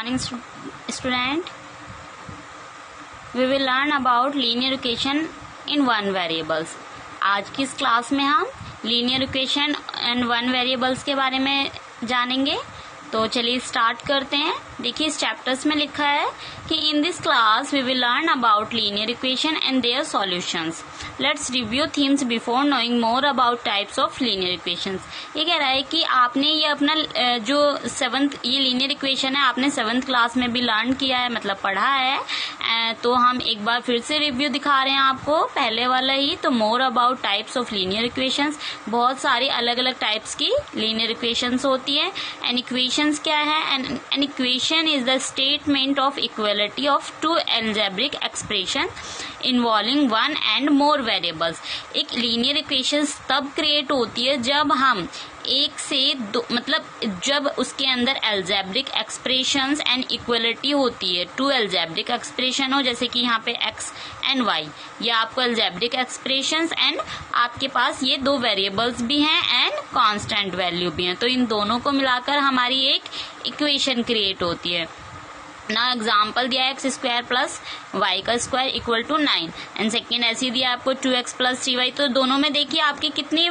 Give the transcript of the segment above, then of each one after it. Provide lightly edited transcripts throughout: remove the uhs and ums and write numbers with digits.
morning student. We will learn about linear equation in one variables. आज की इस class में हम linear equation and one variables के बारे में जानेंगे. तो चलिए स्टार्ट करते हैं. देखिए इस चैप्टर्स में लिखा है कि in this class we will learn about linear equation and their solutions. Let's review themes before knowing more about types of linear equations. ये कह रहा है कि आपने ये अपना जो ये लीनियर इक्वेशन है आपने 7th क्लास में भी लर्न किया है, मतलब पढ़ा है. तो हम एक बार फिर से रिव्यू दिखा रहे हैं आपको, पहले वाला ही. तो मोर about types of linear equations, बहुत सारी अलग अलग टाइप्स की लीनियर इक्वेशंस होती है. एंड इक्वेशंस क्या है? An equation is the statement of equality of two algebraic expression involving one and more variables. एक लीनियर इक्वेशन तब क्रिएट होती है जब हम एक से दो, मतलब जब उसके अंदर अलजेब्रिक एक्सप्रेशंस एंड इक्वलिटी होती है. टू अलजेब्रिक एक्सप्रेशन हो, जैसे कि यहाँ पे x एंड y, ये आपको अलजेब्रिक एक्सप्रेशंस एंड आपके पास ये दो वेरिएबल्स भी हैं एंड कांस्टेंट वैल्यू भी हैं. तो इन दोनों को मिलाकर हमारी एक इक्वेशन क्रिएट होती है. ना एग्जाम्पल दिया है x² प्लस y का square equal to 9 and second ऐसी दिया आपको 2x प्लस 3y. तो दोनों में देखिए आपके कितनी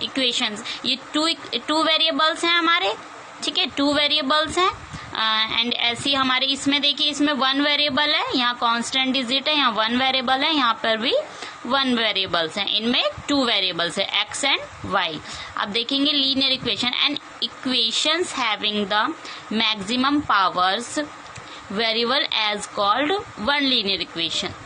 इक्वेशंस, ये टू वेरिएबल्स हैं हमारे, ठीक है, 2 वेरिएबल्स हैं. एंड ऐसी हमारे इसमें देखिए, इसमें 1 वेरिएबल है, यहाँ कांस्टेंट डिजिट है, यहाँ 1 वेरिएबल है, यहाँ पर भी 1 वेरिएबल्स हैं. इनमें 2 वेरिएबल्स है x एंड y. अब देखेंगे linear equation and equations having the maximum powers variable as called one linear equation.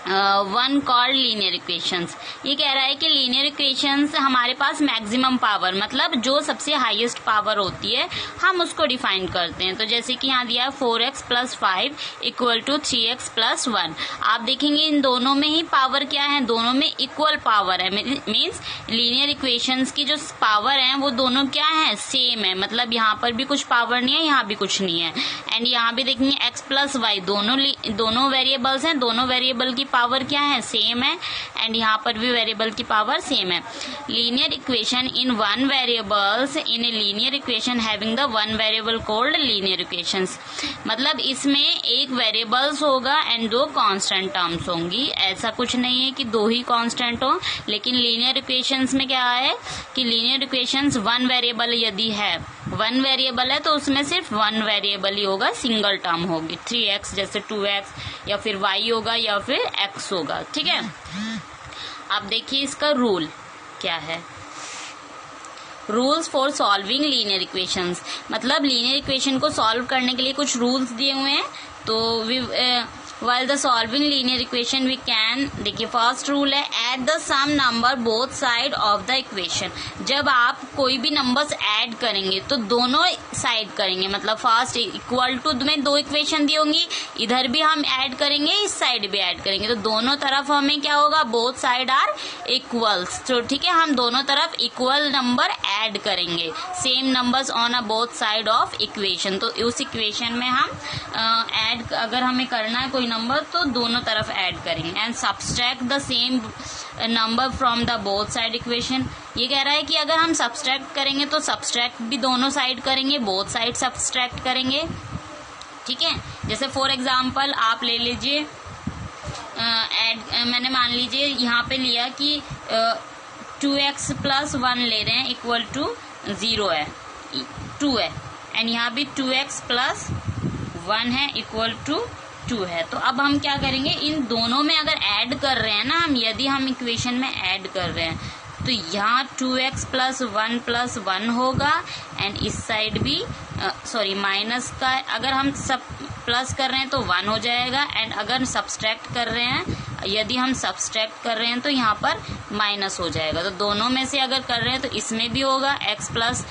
One called linear equations. ये कह रहा है कि लीनियर इक्वेशंस हमारे पास मैक्सिमम पावर, मतलब जो सबसे हाईएस्ट पावर होती है हम उसको डिफाइन करते हैं. तो जैसे कि यहाँ दिया है 4x plus 5 equal to 3x plus 1. आप देखेंगे इन दोनों में ही पावर क्या है, दोनों में इक्वल पावर है. मीन्स लीनियर इक्वेशंस की जो पावर है वो दोनों क्या है, सेम है. मतलब यहाँ पर भी कुछ पावर नहीं है, यहाँ भी कुछ नहीं है. एंड यहाँ भी देखेंगे x प्लस y, दोनों वेरिएबल्स हैं, दोनों वेरिएबल की पावर क्या है, सेम है. एंड यहाँ पर भी वेरिएबल की पावर सेम है. Linear equation in one variables in a linear equation having the one variable called linear equations. मतलब इसमें एक वेरिएबल्स होगा एंड 2 कांस्टेंट टर्म्स होंगी. ऐसा कुछ नहीं है कि 2 ही कांस्टेंट हो, लेकिन लीनियर इक्वेशंस में क्या है कि लीनियर इक्वेशंस 1 वेरिएबल यदि है, 1 वेरिएबल है तो उसमें सिर्फ 1 वेरिएबल ही होगा, सिंगल टर्म होगी. 3x जैसे 2x, या फिर y होगा, या फिर x होगा, ठीक है. अब देखिए इसका रूल क्या है. Rules for solving linear equations, मतलब लीनियर इक्वेशन को सॉल्व करने के लिए कुछ रूल्स दिए हुए हैं. तो while the solving linear equation we can, देखिए फर्स्ट रूल है add the same number both side of the equation. जब आप कोई भी नंबर्स ऐड करेंगे तो दोनों साइड करेंगे, मतलब फर्स्ट इक्वल टू में 2 इक्वेशन दी होंगी, इधर भी हम ऐड करेंगे, इस साइड भी ऐड करेंगे, तो दोनों तरफ हमें क्या होगा, बोथ साइड आर इक्वल्स. तो ठीक है, हम दोनों तरफ इक्वल नंबर ऐड करेंगे, same numbers on a both side of equation. तो उस इक्वेशन में हम ऐड अगर हमें करना है कोई नंबर तो दोनों तरफ ऐड करेंगे. And subtract the same number from the both side equation. ये कह रहा है कि अगर हम सब्सट्रैक्ट करेंगे तो सब्सट्रैक्ट भी दोनों साइड करेंगे, बोथ साइड सब्सट्रैक्ट करेंगे, ठीक है. जैसे फॉर एग्जांपल आप ले लीजिए मैंने मान लीजिए यहाँ पे लिया कि 2x प्लस 1 ले रहे हैं इक्वल टू 0 है, 2 है. एंड यहाँ भी 2x प्लस 1 है इक्वल टू 2 है. तो अब हम क्या करेंगे, इन दोनों में अगर ऐड कर रहे हैं ना हम, यदि हम इक्वेशन में ऐड कर रहे हैं तो यहाँ 2x प्लस 1 होगा. एंड इस साइड भी माइनस का, अगर हम सब प्लस कर रहे हैं तो 1 हो जाएगा. एंड अगर सब्सट्रैक्ट कर रहे हैं, यदि हम सब्सट्रैक्ट कर रहे हैं तो यहाँ पर माइनस हो जाएगा. तो दोनों में से अगर कर रहे हैं तो इसमें भी होगा x प्लस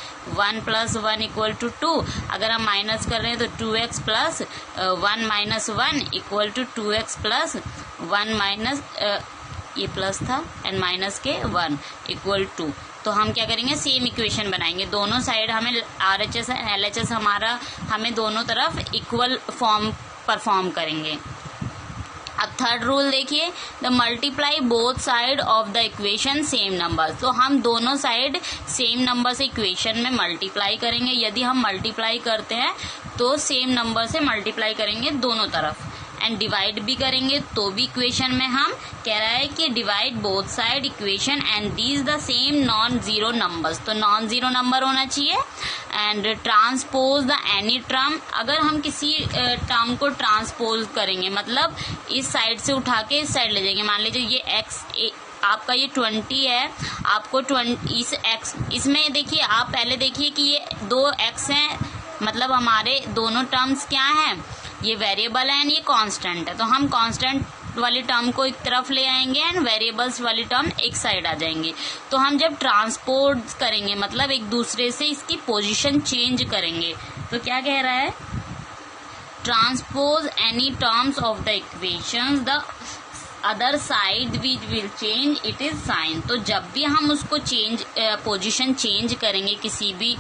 1 इक्वल टू 2. अगर हम माइनस कर रहे हैं तो 2x plus 1 minus 1 equal to 2x plus 1 minus ये प्लस था एंड माइनस के 1 इक्वल टू. तो हम क्या करेंगे, सेम इक्वेशन बनाएंगे, दोनों साइड हमें RHS एंड LHS हमें दोनों तरफ इक्वल फॉर्म परफॉर्म करेंगे. अब थर्ड रूल देखिए, the multiply both side of the equation same number. तो हम दोनों साइड सेम नंबर से इक्वेशन में मल्टीप्लाई करेंगे। यदि हम मल्टीप्लाई करते हैं तो सेम नंबर से मल्टीप्लाई करेंगे दोनों तरफ, एंड डिवाइड भी करेंगे तो भी इक्वेशन में हम कह रहा है कि divide both side equation and these the same non zero numbers. तो नॉन जीरो नंबर होना चाहिए। And transpose the any term, अगर हम किसी टर्म को ट्रांसपोज करेंगे मतलब इस साइड से उठा के इस साइड ले जाएंगे। मान लीजिए ये एक्स आपका ये 20 है, आपको 20 एक्स, इसमें देखिए आप पहले देखिए कि ये 2x हैं, मतलब हमारे दोनों टर्म्स क्या हैं, ये वेरिएबल है एंड ये कांस्टेंट है। तो हम कांस्टेंट वाली टर्म को एक तरफ ले आएंगे एंड वेरिएबल्स वाली टर्म एक साइड आ जाएंगे। तो हम जब ट्रांसपोज करेंगे मतलब एक दूसरे से इसकी पोजीशन चेंज करेंगे, तो क्या कह रहा है, transpose any terms of the equations the other side which will change it is sine. तो जब भी हम उसको चेंज पोजीशन चेंज करेंगे किसी भी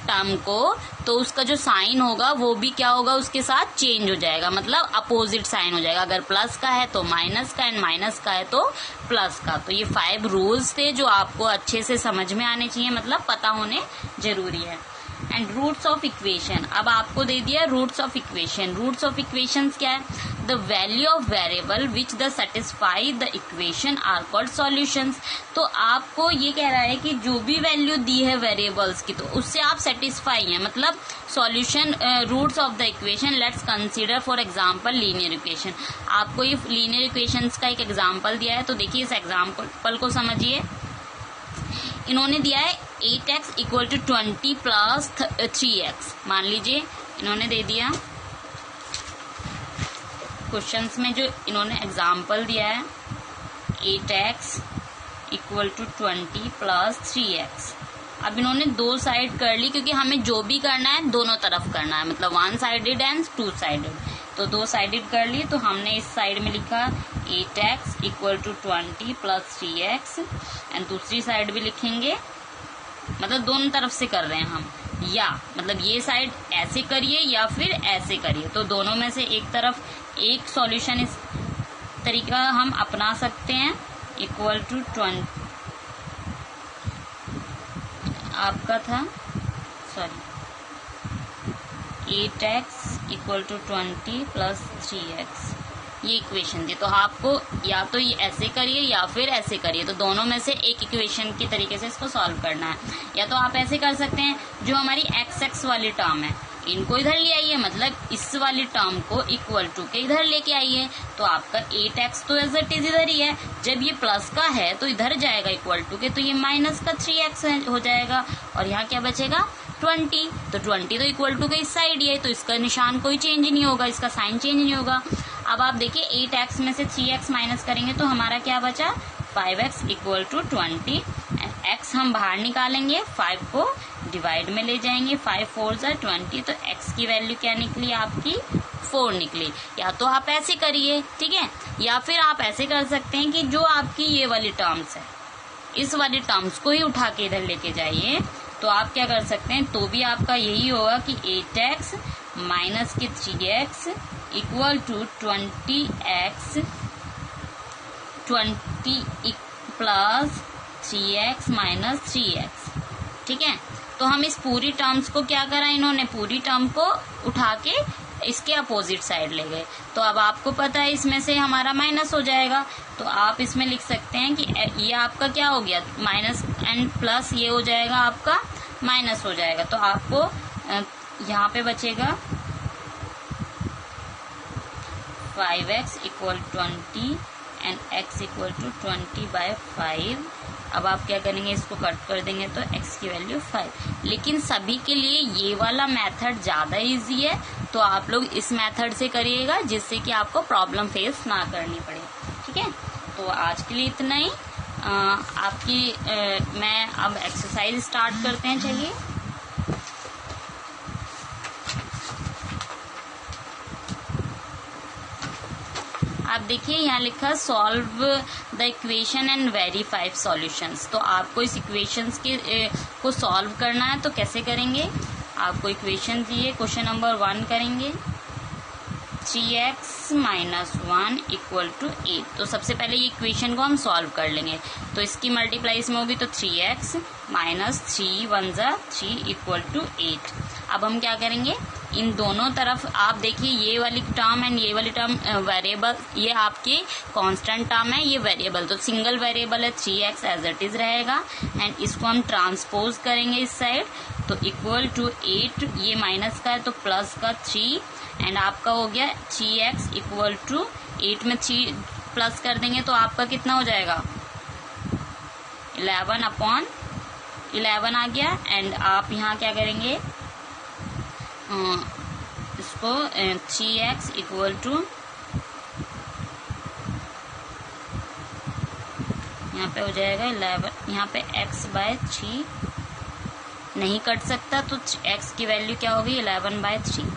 टर्म को, तो उसका जो साइन होगा वो भी क्या होगा, उसके साथ चेंज हो जाएगा, मतलब अपोजिट साइन हो जाएगा। अगर प्लस का है तो माइनस का, एंड माइनस का है तो प्लस का। तो ये 5 रूल्स थे जो आपको अच्छे से समझ में आने चाहिए, मतलब पता होने जरूरी है। एंड रूट्स ऑफ इक्वेशन, अब आपको दे दिया roots of equation. Roots of equation क्या है, the value of variable which the satisfy the equation are called solutions. तो आपको ये कह रहा है कि जो भी वैल्यू दी है वेरिएबल्स की, तो उससे आप सेटिस्फाई है, मतलब solution roots of the equation. Let's consider for example linear equation. आपको ये लीनियर इक्वेशंस का एक एग्जांपल दिया है, तो देखिए इस एग्जांपल को समझिए। इन्होंने दिया है 8x equal to 20 plus 3x। मान लीजिए इन्होंने दे दिया क्वेश्चंस में, जो इन्होंने एग्जाम्पल दिया है 8x equal to 20 plus 3x। अब इन्होंने दो साइड कर ली, क्योंकि हमें जो भी करना है दोनों तरफ करना है, मतलब 1 साइडेड एंड 2 साइडेड। तो 2 साइडेड कर ली, तो हमने इस साइड में लिखा 8x equal to 20 plus 3x, and दूसरी साइड भी लिखेंगे, मतलब दोनों तरफ से कर रहे हैं हम, या मतलब ये साइड ऐसे करिए या फिर ऐसे करिए। तो दोनों में से एक तरफ एक सॉल्यूशन इस तरीका हम अपना सकते हैं। इक्वल टू 20 आपका था, sorry 8x equal to 20 plus 3x, ये इक्वेशन थी। तो आपको या तो ये ऐसे करिए या फिर ऐसे करिए, तो दोनों में से एक इक्वेशन की तरीके से इसको सॉल्व करना है। या तो आप ऐसे कर सकते हैं, जो हमारी x वाली टर्म है इनको इधर ले आइए, मतलब इस वाली टर्म को इक्वल टू के इधर लेके आइए। तो आपका 8x तो एज इट इज इधर ही है, जब ये प्लस का है तो इधर जाएगा इक्वल टू के, तो ये माइनस का 3x हो जाएगा, और यहाँ क्या बचेगा 20। तो 20 तो इक्वल टू के इस साइड ही है, तो इसका निशान कोई चेंज नहीं होगा, इसका साइन चेंज नहीं होगा। अब आप देखिए 8x में से 3x माइनस करेंगे तो हमारा क्या बचा, 5x equal to 20, and x हम बाहर निकालेंगे, 5 को डिवाइड में ले जाएंगे, 5 4 = 20, तो x की वैल्यू क्या निकली आपकी 4 निकली। या तो आप ऐसे करिए, ठीक है, या फिर आप ऐसे कर सकते हैं कि जो आपकी ये वाली टर्म्स है, इस वाली टर्म्स को ही उठा के इधर लेके जाइए। तो आप क्या कर सकते हैं, तो भी आपका यही होगा कि 8x माइनस के 3x equal to 20x 20 plus 3x minus 3x, ठीक है। तो हम इस पूरी टर्म्स को क्या करा, इन्होंने पूरी टर्म को उठा के इसके अपोजिट साइड ले गए। तो अब आपको पता है इसमें से हमारा माइनस हो जाएगा, तो आप इसमें लिख सकते हैं कि ये आपका क्या हो गया, माइनस एंड प्लस ये हो जाएगा आपका माइनस हो जाएगा। तो आपको यहाँ पे बचेगा 5x equal 20 and x equal to 20/5। अब आप क्या करेंगे, इसको कट कर देंगे तो x की वैल्यू 5। लेकिन सभी के लिए ये वाला मेथड ज़्यादा इजी है, तो आप लोग इस मेथड से करिएगा, जिससे कि आपको प्रॉब्लम फेस ना करनी पड़े, ठीक है। तो आज के लिए इतना ही। मैं अब एक्सरसाइज स्टार्ट करते हैं, चलिए। आप देखिए यहाँ लिखा solve the equation and verify solutions. तो आपको इस इक्वेशंस के को सॉल्व करना है, तो कैसे करेंगे, आपको इक्वेशन दिए, क्वेश्चन नंबर 1 करेंगे। 3x minus 1 equal to 8। तो सबसे पहले ये इक्वेशन को हम सॉल्व कर लेंगे। तो इसकी मल्टीप्लाई इसमें होगी तो 3x माइनस 3 1 जा 3 इक्वल टू 8। अब हम क्या करेंगे, इन दोनों तरफ आप देखिए ये वाली टर्म एंड ये वाली टर्म वेरिएबल, ये आपके कांस्टेंट टर्म है, ये वेरिएबल, तो सिंगल वेरिएबल है 3x एज इट इज रहेगा एंड इसको हम ट्रांसपोज करेंगे इस साइड तो इक्वल टू 8, ये माइनस का है तो प्लस का 3 एंड आपका हो गया 3x इक्वल टू 8 में 3 प्लस कर देंगे तो आपका कितना हो जाएगा 11/11 आ गया। एंड आप यहाँ क्या करेंगे, इसको 3x इक्वल टू, यहाँ पे हो जाएगा 11, यहाँ पे x/3 नहीं कट सकता तो x की वैल्यू क्या होगी 11/3।